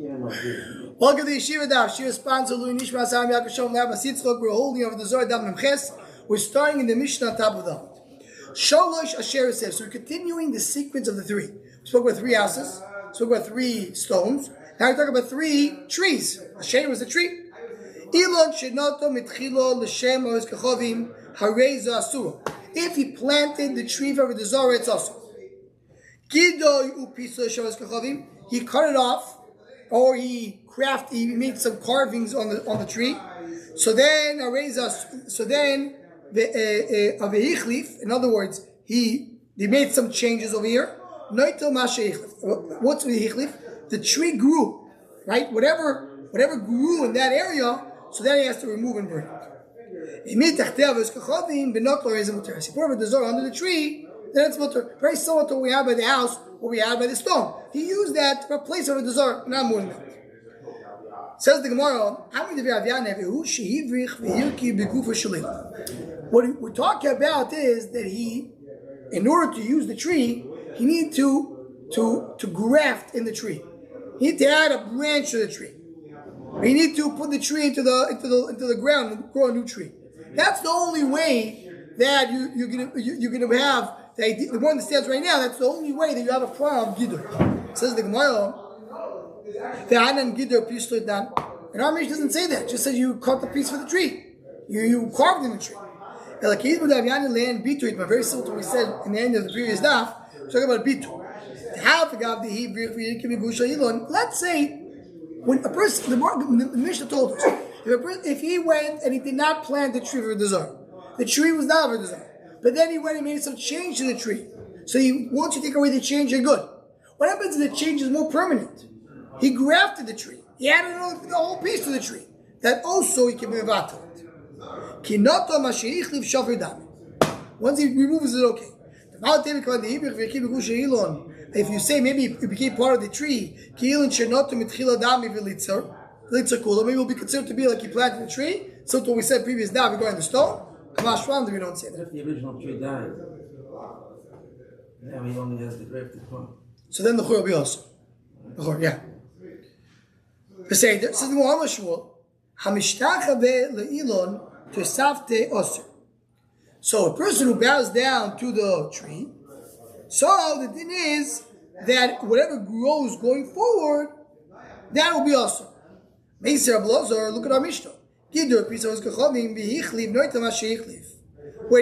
Welcome to the Yeshiva Daf. Yeshiva sponsor Louis Nishma Sam Yaakov Shalom Lab Asitzchok. We're holding over the Zara Daf Memches. We're starting in the Mishnah top of the Shalosh Asher Yosef. So we're continuing the sequence of the three. We spoke about 3 houses. We spoke about 3 stones. Now we're talking about 3 trees. Asher was a tree. Ilon Shenoto Mitchilo L'Shem Yechezkel Hareza Asura. If he planted the tree for the Zara, it's also. Gidoy Upiso Yechezkel. He cut it off. Or he made some carvings on the tree. So then in other words, they made some changes over here. What's v'hichlif? The tree grew, right? Whatever grew in that area, so then he has to remove and burn it. If you put the Zara under the tree, then it's mutter. Very similar to what we have by the house, what we have by the stone. He used that to replace over the Zara, not more than that. Says the Gemara, what we're talking about is that he, in order to use the tree, he needed to graft in the tree. He needed to add a branch to the tree. He needed to put the tree into the ground and grow a new tree. That's the only way that you're gonna have. The one that stands right now, that's the only way that you have a problem of Giddur. Says the Gemara, and our Mishnah doesn't say that. It just says you cut the piece for the tree. You carved in the tree. Very similar to what we said in the end of the previous daf. We're talking about bitur. Let's say when a person, the Mishnah told us, if he went and he did not plant the tree for the Zara, the tree was not for the Zara. But then he went and made some change to the tree. So once you take away the change, you're good. What happens if the change is more permanent? He grafted the tree. He added the whole piece to the tree. That also he can be mevatel. Once he removes it, okay. If you say maybe it became part of the tree, maybe it will be considered to be like he planted the tree. So what we said previous now, we're going to the stone. We don't say that. If the original tree died, now he only has the grafted part. So then the chur will be also. The chur, yeah. We say, this is the Muhammad Shmuel, Hamishtachabe le'ilon tosafte osir. So a person who bows down to the tree, so the thing is that whatever grows going forward, that will be also. Meisir Ablazar, look at our Mishnah. When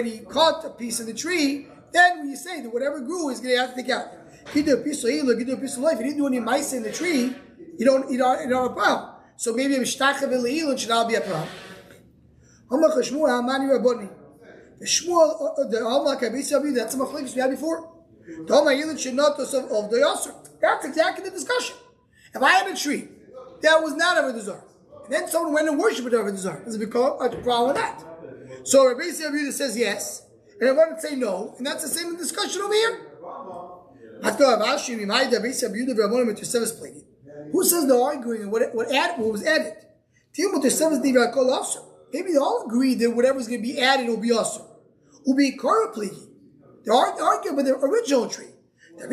he cut a piece of the tree, then when you say that whatever grew is going to have to take out. If you didn't do any mice in the tree, you don't have a problem. So maybe a mishtachah v'le'ilon should not be a problem. The Shmuel, the Almak Abisyabi, that's a machlekes we had before. The Almak should not of the Yasser. That's exactly the discussion. If I had a tree that was not over the Zara, and then someone went and worshipped it over the Zara, does it become a problem with that? So Rabbi Yisrael says yes, and I want to say no, and that's the same discussion over here. Who says they're arguing and what was added? Maybe they all agree that whatever's going to be added will be also. Will be karapligi. They're arguing about the original tree. The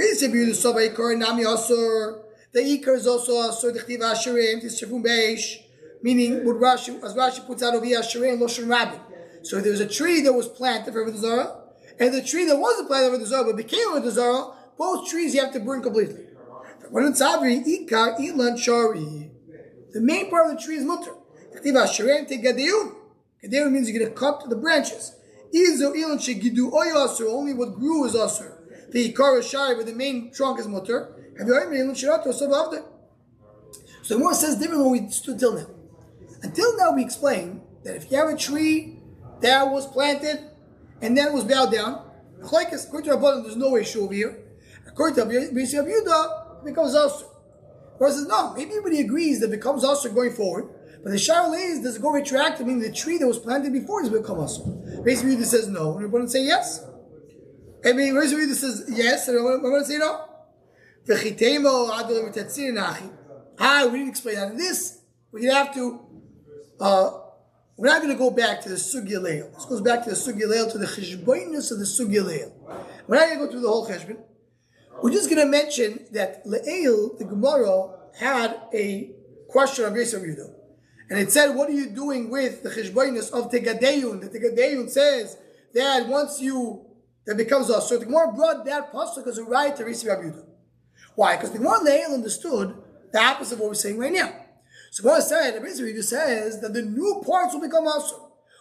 ikar is also asur. The chtiva asherim tishrefum beish. Meaning, as Rashi puts out over here, asherim loshen rabin. So there's a tree that was planted for the Zara, and the tree that wasn't planted for the Zara but became over the Zara. Both trees you have to burn completely. The main part of the tree is mutter. Gadeu means you're going to cut the branches. Only what grew is asur. The ikar is shari, but the main trunk is mutter. So the Gemara says different than we stood till now. Until now we explained that if you have a tree that was planted and then it was bowed down, according to Rabbanan, there's no issue over here. According to Yeshiva, it becomes asur. Or says no, maybe everybody agrees that it becomes asur going forward. But the shaila is, does it go retroactive, meaning the tree that was planted before has become asur? Basically, this says no, and everyone say yes. I mean, this says yes, and everyone say no. We didn't explain that. In this, we're going to have to, we're not going to go back to the sugya leil. This goes back to the sugya leil, to the cheshboinus of the sugya leil. We're not going to go through the whole cheshbon. We're just going to mention that leil, the Gemara, had a question of Yisrael Yehuda. And it said, what are you doing with the cheshbonos of Tegadeyun? The Tegadeyun says that once that becomes us. So the Gemara brought that pasuk as a right to Yisrael Yehuda. Why? Because the Gemara Leil understood the opposite of what we're saying right now. So Gemara said, the Yisrael Yehuda says that the new parts will become us.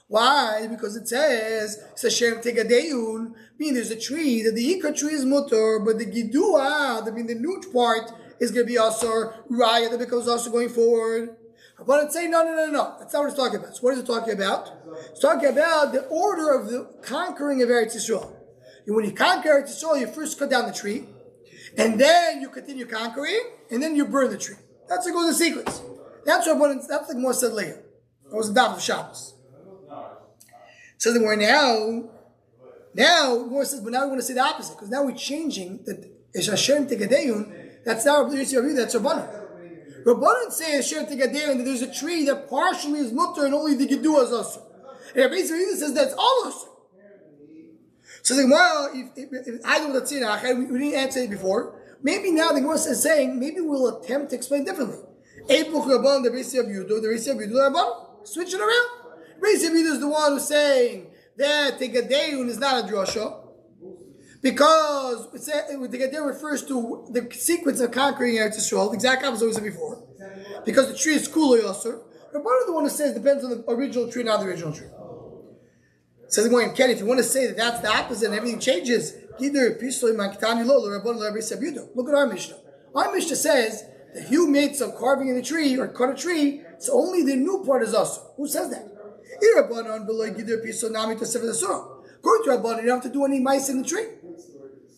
Why? Because it says, Sashem Tegadeyun, meaning there's a tree, that the Ikar tree is mutter, but the Gidua, that means the new part, is going to be Asur, Raya, that becomes Asur going forward. But it's saying, no. That's not what it's talking about. So what is it talking about? It's talking about the order of the conquering of Eretz Yisrael. And when you conquer Eretz Yisrael, you first cut down the tree, and then you continue conquering, and then you burn the tree. That's what goes in sequence. That's like Gemara said later. That was the daf of Shabbos. So then we're now Gemara says, but now we want to say the opposite, because now we're changing that Ish Hashem Tegadeyun, that's now that's Rabbanan. Rabbanan says Hashem Tegadeyun that there's a tree that partially is mutter and only the Gedua is Asur. And Rabbi Yisrael says that's all Asur. So the Gemara, if I don't know that's we didn't answer it before. Maybe now the Gemara is saying, maybe we'll attempt to explain differently. Epuch Rabbanan, the Yisrael Yehuda, the Yisrael Yehuda, Rabbanan. Switch it around. Yisrael Yehuda is the one who's saying that Tegadeyun is not a drasha, because Tegadeyun refers to the sequence of conquering Eretz Yisrael, the exact opposite of what we said before. Because the tree is Kula Yasser. Rabbanan is the one who says depends on the original tree, not the original tree. Says the Gemara, Ken, if you want to say that that's the opposite and everything changes, look at our Mishnah. Our Mishnah says that if you made some carving in the tree or cut a tree, so only the new part is us. Who says that? According to Rabbanan, you don't have to do any mice in the tree.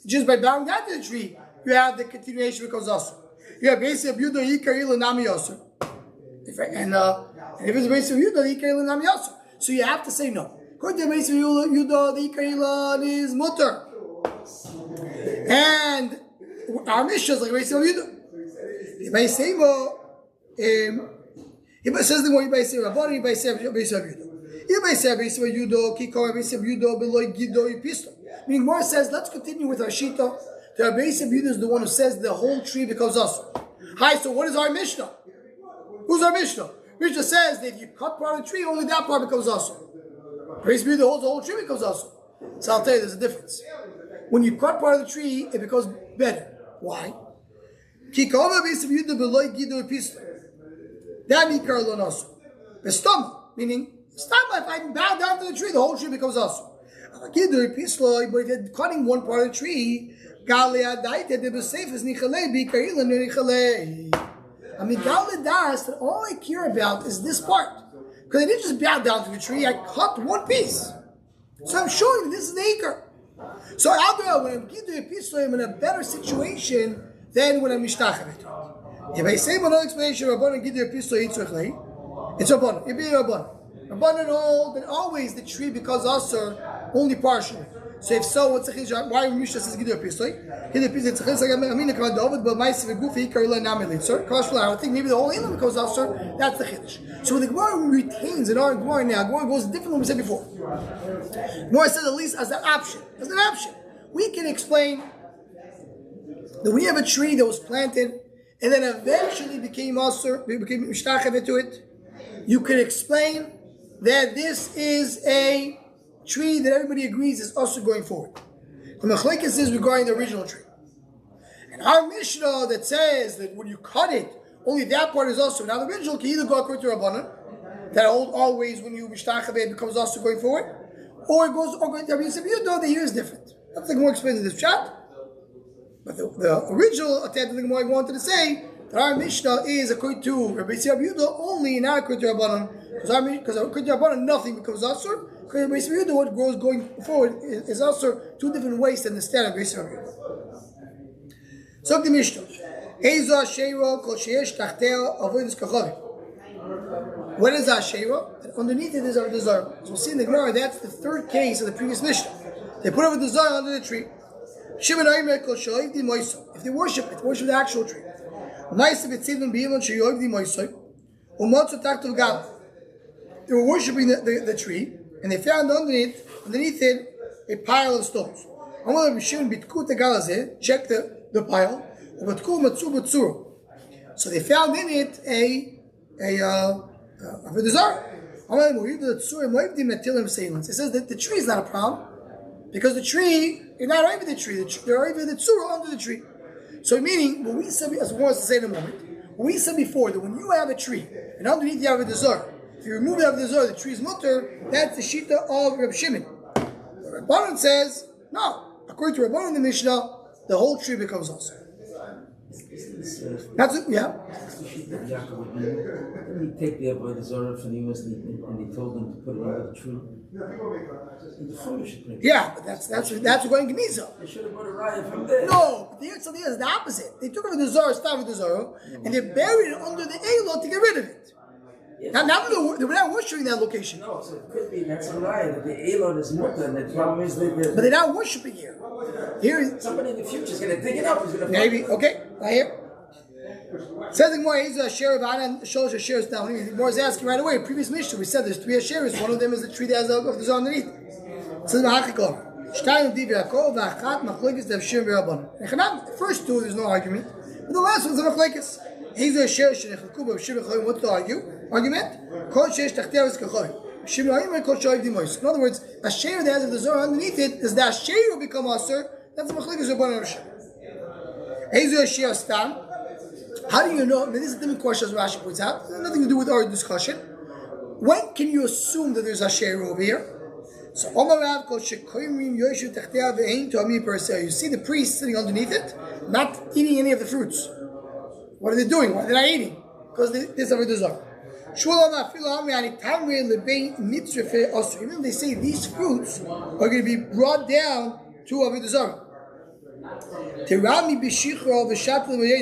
Just by bowing down to the tree, you have the continuation because also. You have Yeshiva Yudah Yikaril Nami Yosef. And if it's Yeshiva Yudah Yikaril Nami Yosef. So you have to say no. According to Yeshiva Yudah, the Yikaril is mutter. And our Mishnah is like Yeshiva Yudah. If it says the one you say Rabbanan, you say Yeshiva Yudah. Meaning, Gemara says, let's continue with our Shita. The Rabbi Yehuda is the one who says the whole tree becomes us. Hi, so what is our Mishnah? Who's our Mishnah? Mishnah says that if you cut part of the tree, only that part becomes us. Rabbi Yehuda holds the whole tree becomes us. So I'll tell you, there's a difference. When you cut part of the tree, it becomes better. Why? That meaning, if I bow down to the tree, the whole tree becomes awesome. But if you're cutting one part of the tree, that all I care about is this part. Because I didn't just bow down to the tree, I cut one piece. So I'm showing that this is the acre. So when I'm Gidur Pislo, I'm in a better situation than when I'm Mishtachavit. If I say another explanation, Rabbanan Gidur Pislo, it's Rabbanan. It be Rabbanan. Rabbanan hold that always the tree becomes Asur only partially. So if so, what's the chiddush? Why Mishnah says Gidur Pislo? Gidur Pislo it's a chiddush. I mean, David, but my Gufi Karila Namelit. Sir, I think maybe the whole Elam becomes Asur. That's the chiddush. So the Gemara retains in our Gemara now. Gemara goes different than we said before. Gemara says at least as an option. As an option, we can explain that we have a tree that was planted and then eventually became Asur, became Mishtachavit to it. You can explain that this is a tree that everybody agrees is also going forward. The Machlekes is regarding the original tree. And our Mishnah that says that when you cut it, only that part is also. Now the original can either go according to Rabbanan, that always when you mishtachaveh becomes also going forward, or it goes according to Rabbi Yehuda, the here is different. That's the Gemara explains in this chat. But the original attempt of the Gemara wanted to say that our Mishnah is according to Rabbi Yehuda only, not according to Rabbanan. Because according to Avoda, nothing becomes Asur. According to Yeshiva, what grows going forward is Asur two different ways than the standard of Yeshiva. So the Mishnah. What is Ashera? Underneath it is Avoda Zara. So we'll see in the Gemara, that's the third case of the previous Mishnah. They put Avoda Zara under the tree. If they worship it, worship the actual tree. They were worshipping the tree, and they found underneath it a pile of stones. Check the pile. So they found in it a Avoda Zara. It says that the tree is not a problem because the tree, you're not over the tree. They're over the tzura under the tree. So meaning, what we said, as one wants to say in a moment, what we said before that when you have a tree and underneath you have a Zara, if you remove the Avoda Zara, the tree is mutter. That's the shita of Reb Shimon. Rabbanan says no. According to Rabbanan in the Mishnah, the whole tree becomes also. That's it. Yeah. Didn't he take the Avoda Zara from the US and he told them to put it over the tree? Yeah, but that's going Geniza. They should have put a riot from there. No, but the something is the opposite. They took over the Zara, started with the Zara, and they buried it under the Elot to get rid of it. Yes. Now they were not worshiping that location. No, so it could be that's a riot. The Elot is mutter, and the problem is that but they're not worshiping here. Here, somebody in the future is going to dig it up. Maybe okay. Right here. Says the Gemara, he's a share of Anna and shows a shares down. The Gemara is asking right away. Previous Mishnah, we said there's 3 shares. One of them is the tree that has the Zara underneath. Says the Hachikor. The first two, there's no argument. But the last one's a machlekes. He's a share. What's the argument? In other words, a share that has the Zara underneath it, does that share become aser? That's a machlekes Rabbanan Rashi. He's a share stam. How do you know? I mean, this is a different question as Rashi points out. It has nothing to do with our discussion. When can you assume that there's a share over here? So, you see the priest sitting underneath it, not eating any of the fruits. What are they doing? Why are they not eating? Because this Avoda Zara. Even they say these fruits are going to be brought down to Avoda Zara.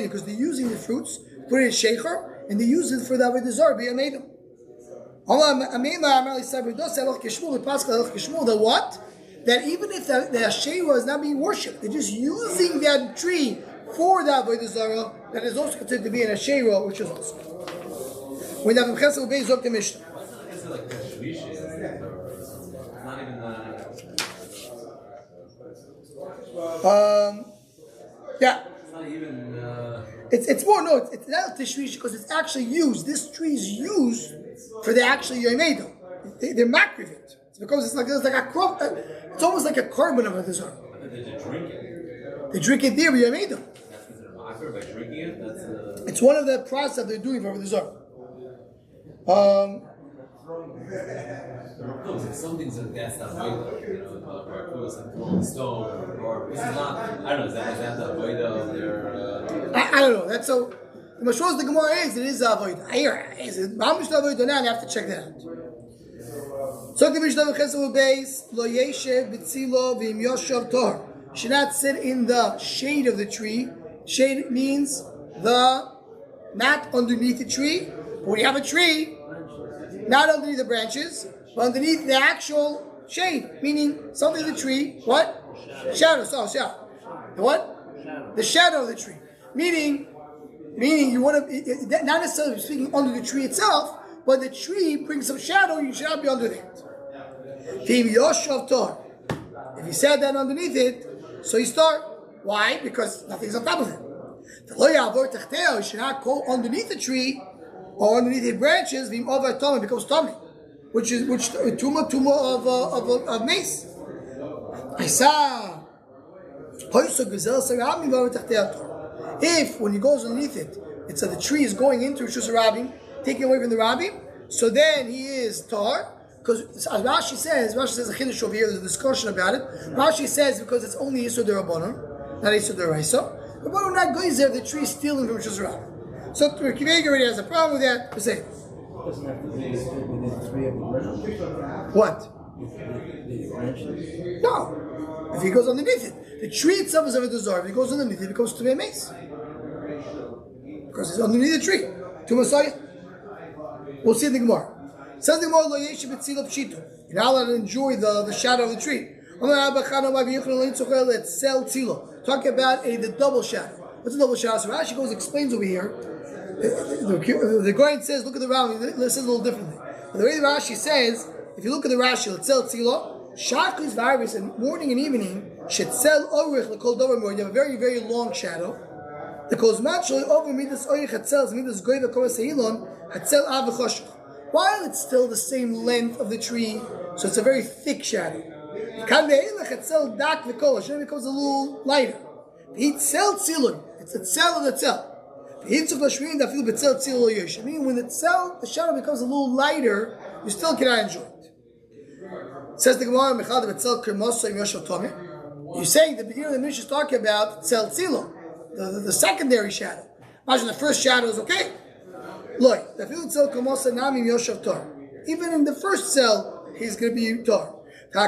Because they're using the fruits, put it in shecher, and they use it for the Avoda Zara. The what? That even if the Asherah is not being worshipped, they're just using that tree for the Avoda Zara, that is also considered to be an Asherah, which is also. When the Yechezkel obeys up the Mishnah. Yeah. It's more, no, it's not tishrish because it's actually used. This tree is used for the actual yomedo. They're makriv it. It's because it's like a crop. It's almost like a carbon of a dessert. They drink it there, yomedo. That's considered makriv by drinking it. It's one of the process that they're doing for the dessert. Something's against that Avoda, or stone, or this is not. I don't know. Is that the Avoda of their? I don't know. That's so. The mashros the Gemara is it is Avoda. Is it Mamish Avoda now? You have to check that out. So the Mishnah Yechezkel base lo yeshev b'tzilo v'im yoshav tor. Should not sit in the shade of the tree. Shade means not underneath the tree. But when you have a tree, not underneath the branches, but underneath the actual shade, meaning something in the tree. What? Shadow. Shadow. The what? The shadow of the tree. Meaning you want to not necessarily speaking under the tree itself, but the tree brings some shadow. You should not be under that. If you said that underneath it, so you start. Why? Because nothing's on top of it. You should not go underneath the tree or underneath the branches. It becomes tummy, which tumor of mace. I saw. If when he goes underneath it, it's that the tree is going into Rishus Rabim, taking away from the Rabim, so then he is tar. Because as Rashi says a chiddush over here. There's a discussion about it. Rashi says because it's only Yisur Derabanan, not Yisur Deraisa. The Banan not goes there. The tree is stealing from Rishus Rabim. So Kivega already has a problem with that. We say Doesn't have to be within 3 of the branches. what? The branches. No. If he goes underneath it, the tree itself is Avoda Zara. If he goes underneath it, it becomes to be a mace. Because it's underneath the tree. To Messiah. We'll see in the Gemara. Says the Gemara, Lo Yeshiv B'tzilo Pshitu. You're not allowed to enjoy the shadow of the tree. Let's sell tzilo. Talk about the double shadow. What's a double shadow? So Rashi goes explains over here. The Goyen says, look at the Rambam. This is a little differently. But the way the Rashi says, if you look at the Rashi, let's sell tzilo. Shachris virus and morning and evening should sell orich l'kol davar more. You have a very very long shadow. The kozman sholi over midas oich hatzel midas goyva koras heilon hatzel av v'choshech. While it's still the same length of the tree, so it's a very thick shadow. Kan ve'elach hatzel dak v'kolosh, then it becomes a little lighter. V'hitzel tzilun, it's a tzel of the tzel. V'hitzuk l'shvirin dafil b'tzel tzil lo yosh. Meaning when the tzel, the shadow becomes a little lighter, you still cannot enjoy it. Says the Gemara, Mechad b'tzel kermoso im yoshav tomeh. You're saying the beginning of the Mishnah is talking about tzel tzilo, the secondary shadow. Imagine the first shadow is okay. Look, even in the first cell, he's going to be tar. The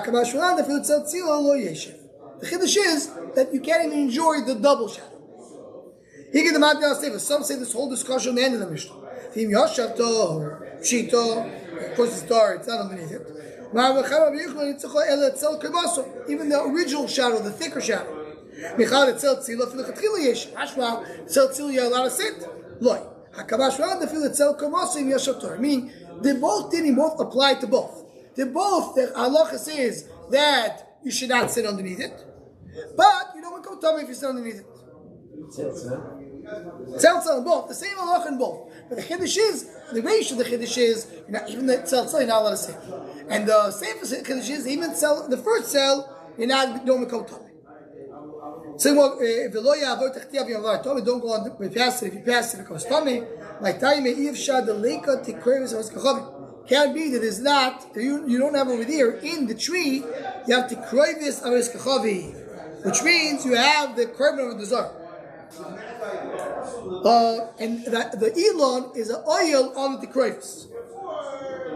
chiddush is that you can't even enjoy the double shadow. Some say this whole discussion will end in the Mishnah. Of course it's tar, it's not underneath it. Even the original shadow, the thicker shadow. Michal etzel tzilo fil chatchila yesh. Hashma etzel tzilo you're allowed to sit. Loy. Hakabash rad the fil etzel komosim yashator. Meaning they both apply to both. The halacha says that you should not sit underneath it, but you don't want to tell me if you sit underneath it. Tzel both the same halacha in both. But the chiddush is the ratio. The chiddush is even the tzel you're not allowed to sit, and the same chiddush is even the first cell you're not don't want to. So if the lawyer avoid tachtiav yomar tummy, don't go on. If you pass it, it becomes tummy. Like time if shad the leika tikrevis of kachavim. Can't be that is not you don't have over there in the tree. You have tikrevis of kachavi, which means you have the korban of the Zara. And the elon is an oil on the tikrevis.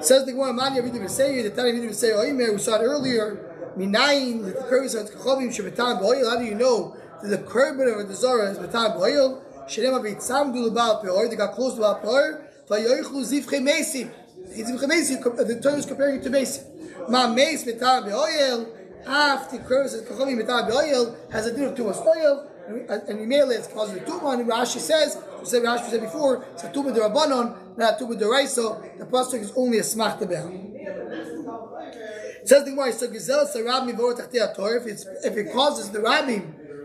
Says the Gemara, Mani Avidim V'Seir, the Tani Avidim V'Seir Oimer, we saw it earlier. Minayin, the korban of kachavim shebetam b'oil. How do you know that the korban of the Zara is betam b'oil? Sherem avitzam du lebal peor. They got close to lebal peor. Vayoichlu zivchei mesim. The term is comparing it to mesim. Ma meis betam b'oil. After the korban of kachavim betam b'oil has a din of too much oil, and Yimele it's causing the tumah. And Rashi says, Rashi said before, it's a tumah derabanan, not a tumah deraiso. The pasuk is only a smach tebel. Says the Gemara, so Gizel Sarabim V'or Tachtei HaTorah, if it causes the Rabbim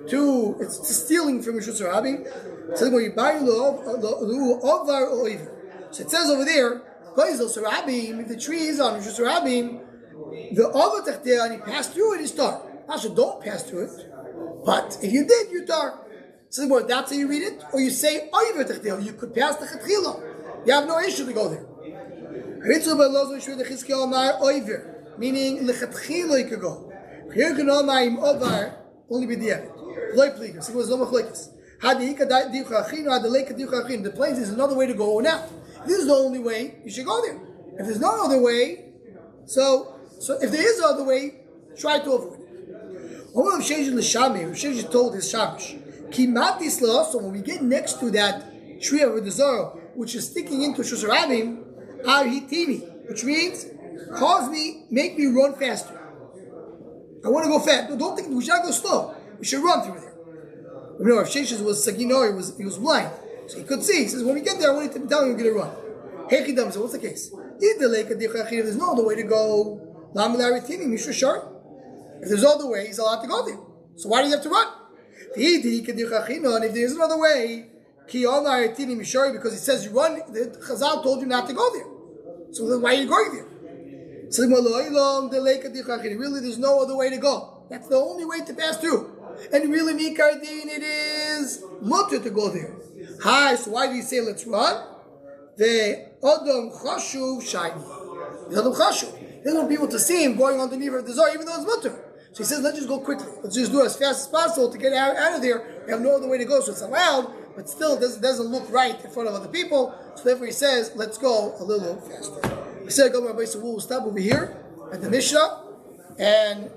to, it's stealing from Rishus Rabbim. Says the Gemara, so it says over there, Gizel Sarabim, if the tree is on Rishus Rabbim, the Avoda Tachtei, and he passed through it, is tar. Actually, don't pass through it, but if you did, you tar. So the Gemara, that's how you read it, or you say Avoda Tachtei, you could pass the Chatchila. You have no issue to go there. Meaning lechatchila you could go. Here you can know ma'im ovar only be diavad. Loy pligas. So it was no machlekes. Had the ika diucha achinu, had the leka diucha achinu. The place is another way to go now. If this is the only way, you should go there. If there's no other way, so if there is another way, try to avoid it. When Yechezkel told his shamish, kimatis le'osom, when we get next to that tree of the Zara, which is sticking into Shus Rabim, arhitini, which means make me run faster. I want to go fast. Don't think we should not go slow. We should run through there. You know, if Sheshes was Sagino, he was blind, so he could see. He says, when we get there, I want you to tell me we're going to run. Hechidam, so what's the case? If there's no other way to go, if there's no other way, he's allowed to go there. So why do you have to run? And if there's another way, because he says you run, the Chazal told you not to go there. So then why are you going there? So really there's no other way to go. That's the only way to pass through. And really Mikardin it is mutter to go there. Hi, so why do you say let's run? The Adam Chashuv shiny. The Adam Chashuv. He doesn't want people to see him going underneath of the Zara, even though it's mutter. So he says, let's just go quickly. Let's just do it as fast as possible to get out of there. We have no other way to go, so it's allowed, but still doesn't look right in front of other people. So therefore he says, let's go a little faster. We said, we'll stop over here at the Mishnah, and